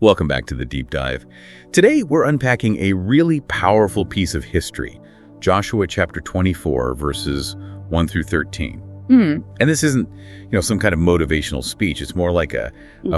Welcome back to the Deep Dive. Today, we're unpacking a really powerful piece of history, Joshua chapter 24, verses 1 through 13. And this isn't, some kind of motivational speech. It's more like a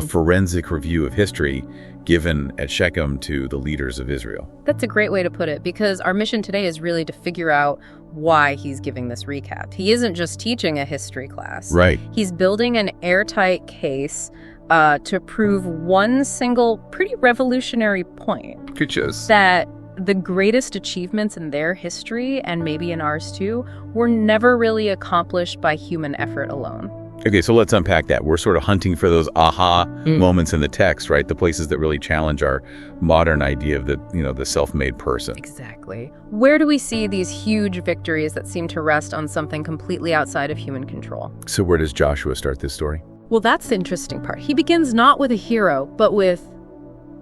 forensic review of history given at Shechem to the leaders of Israel. That's a great way to put it, because our mission today is really to figure out why he's giving this recap. He isn't just teaching a history class. Right. He's building an airtight case to prove one single pretty revolutionary point. Good shows. That the greatest achievements in their history, and maybe in ours too, were never really accomplished by human effort alone. Okay, so let's unpack that. We're sort of hunting for those aha moments in the text, right? The places that really challenge our modern idea of the self-made person. Exactly. Where do we see these huge victories that seem to rest on something completely outside of human control? So where does Joshua start this story? Well, that's the interesting part. He begins not with a hero, but with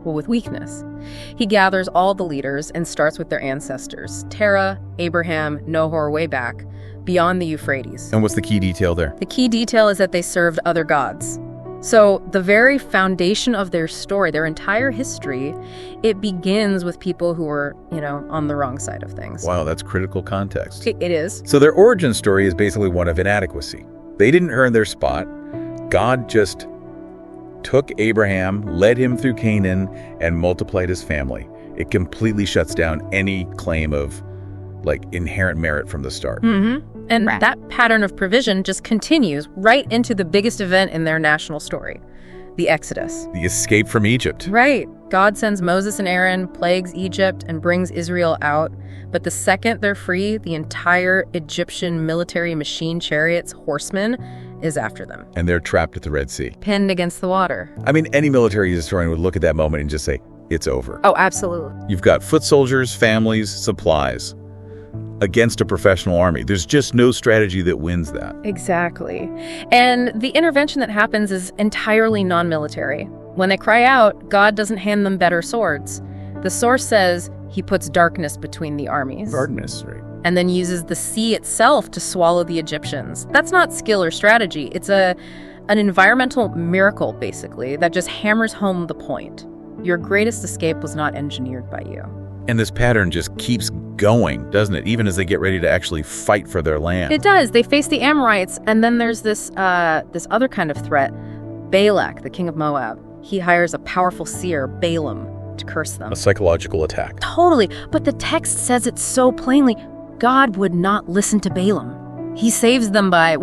weakness. He gathers all the leaders and starts with their ancestors, Terah, Abraham, Nahor, way back, beyond the Euphrates. And what's the key detail there? The key detail is that they served other gods. So the very foundation of their story, their entire history, it begins with people who were, on the wrong side of things. Wow, that's critical context. It is. So their origin story is basically one of inadequacy. They didn't earn their spot. God just took Abraham, led him through Canaan, and multiplied his family. It completely shuts down any claim of inherent merit from the start. And that pattern of provision just continues right into the biggest event in their national story, the Exodus. The escape from Egypt. Right. God sends Moses and Aaron, plagues Egypt, and brings Israel out. But the second they're free, the entire Egyptian military machine chariots, horsemen, is after them. And they're trapped at the Red Sea. Pinned against the water. I mean, any military historian would look at that moment and just say, it's over. Oh, absolutely. You've got foot soldiers, families, supplies against a professional army. There's just no strategy that wins that. Exactly. And the intervention that happens is entirely non-military. When they cry out, God doesn't hand them better swords. The source says he puts darkness between the armies. Darkness, right. And then uses the sea itself to swallow the Egyptians. That's not skill or strategy. It's an environmental miracle, basically, that just hammers home the point. Your greatest escape was not engineered by you. And this pattern just keeps going, doesn't it? Even as they get ready to actually fight for their land. It does. They face the Amorites, and then there's this other kind of threat. Balak, the king of Moab. He hires a powerful seer, Balaam, to curse them. A psychological attack. Totally. But the text says it so plainly. God would not listen to Balaam. He saves them by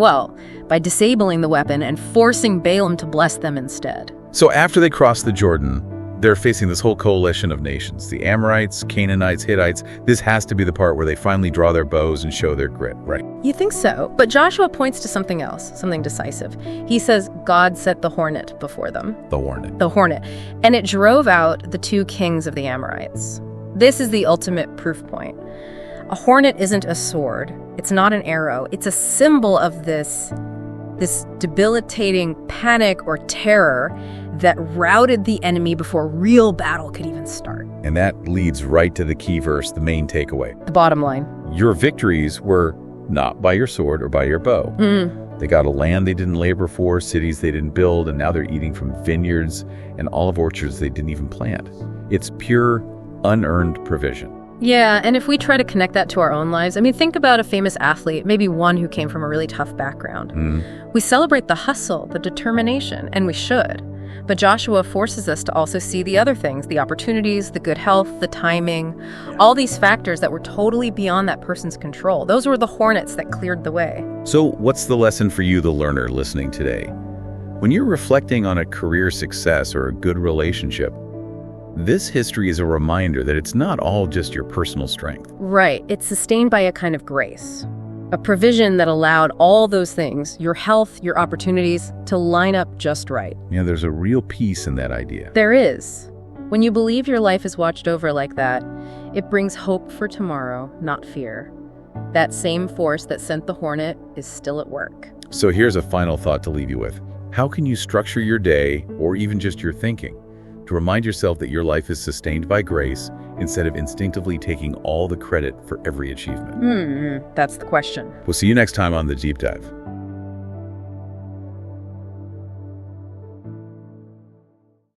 disabling the weapon and forcing Balaam to bless them instead. So after they cross the Jordan, they're facing this whole coalition of nations. The Amorites, Canaanites, Hittites. This has to be the part where they finally draw their bows and show their grit, right? You think so? But Joshua points to something else, something decisive. He says God set the hornet before them. The hornet. The hornet. And it drove out the two kings of the Amorites. This is the ultimate proof point. A hornet isn't a sword. It's not an arrow. It's a symbol of this debilitating panic or terror that routed the enemy before real battle could even start. And that leads right to the key verse, the main takeaway. The bottom line. Your victories were not by your sword or by your bow. They got a land they didn't labor for, cities they didn't build, and now they're eating from vineyards and olive orchards they didn't even plant. It's pure, unearned provision. Yeah, and if we try to connect that to our own lives, think about a famous athlete, maybe one who came from a really tough background. We celebrate the hustle, the determination, and we should. But Joshua forces us to also see the other things, the opportunities, the good health, the timing, all these factors that were totally beyond that person's control. Those were the hornets that cleared the way. So what's the lesson for you, the learner, listening today? When you're reflecting on a career success or a good relationship, this history is a reminder that it's not all just your personal strength. Right. It's sustained by a kind of grace. A provision that allowed all those things, your health, your opportunities, to line up just right. Yeah, there's a real peace in that idea. There is. When you believe your life is watched over like that, it brings hope for tomorrow, not fear. That same force that sent the hornet is still at work. So here's a final thought to leave you with. How can you structure your day, or even just your thinking, to remind yourself that your life is sustained by grace instead of instinctively taking all the credit for every achievement? That's the question. We'll see you next time on The Deep Dive.